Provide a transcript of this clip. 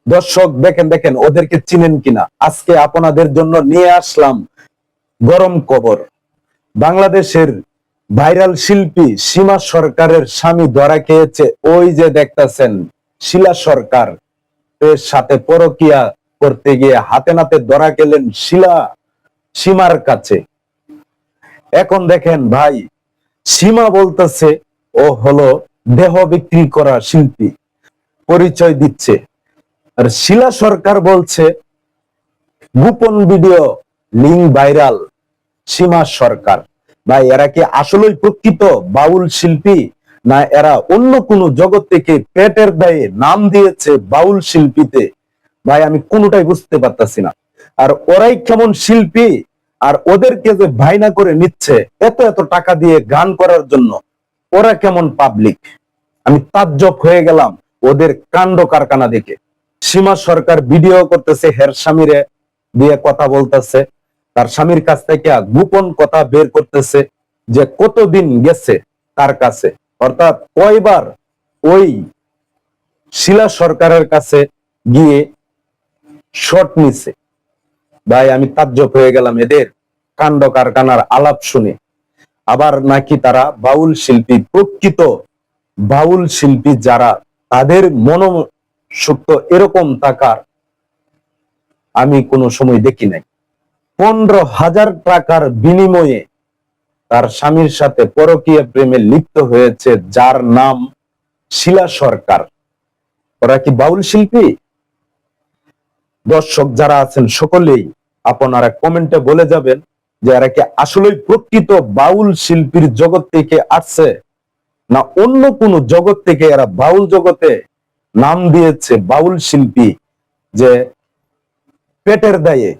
দর্শক দেখেন দেখেন ওদেরকে চিনেন কিনা। আজকে আপনাদের জন্য নিয়ে আসলাম গরম খবর। বাংলাদেশের ভাইরাল শিল্পী সীমা সরকারের স্বামী ধরা খেয়েছে। ওই যে দেখতেছেন শিলা সরকার এর সাথে পরকিয়া করতে গিয়ে হাতে নাতে ধরা গেলেন সীমার কাছে। এখন দেখেন ভাই, সীমা বলতেছে ও হলো দেহ বিক্রি করা শিল্পী, পরিচয় দিচ্ছে। আর শিলা সরকার বলছে গোপন ভিডিও লিঙ্ক ভাইরাল সীমা সরকার। ভাই এরা কি আসলেই প্রকৃত বাউল শিল্পী, না এরা অন্য কোনো জগৎ থেকে পেটের দায়ে নাম দিয়েছে বাউল শিল্পীতে? ভাই আমি কোনোটাই বুঝতে পারতাছি না। আর ওরাই কেমন শিল্পী, আর ওদেরকে যে ভাইনা করে নিচ্ছে এত এত টাকা দিয়ে গান করার জন্য, ওরা কেমন পাবলিক? আমি তাজ্জব হয়ে গেলাম ওদের কাণ্ড কারখানা দেখে। সীমা সরকার ভিডিও করতেছে, হের স্বামীরে দিয়ে কথা বলতেছে, তার স্বামীর কাছ থেকে গোপন কথা বের করতেছে যে কতদিন গেছে তার কাছে, অর্থাৎ কয়বার ওই শিলা সরকারের কাছে গিয়ে শট নিছে। ভাই আমি তাজ্জব হয়ে গেলাম এদের কাণ্ড কারখানার আলাপ শুনে। আবার নাকি তারা বাউল শিল্পী, প্রকৃত বাউল শিল্পী যারা, তাদের মনোসুক্ত এরকম থাকার আমি কোনো সময় দেখি নাই। 15,000 টাকার বিনিময়ে তার স্বামীর সাথে পরকীয়া প্রেমে লিপ্ত হয়েছে যার নাম শিলা সরকার। ওরা কি বাউল শিল্পী? দর্শক যারা আছেন সকলেই আপনারা কমেন্টে বলে যাবেন যে এরা কি আসলেই প্রকৃত বাউল শিল্পীর জগৎ থেকে আসছে, না অন্য কোন জগৎ থেকে এরা বাউল জগতে নাম দিয়েছে বাউল শিল্পী, যে পেটের দায়ে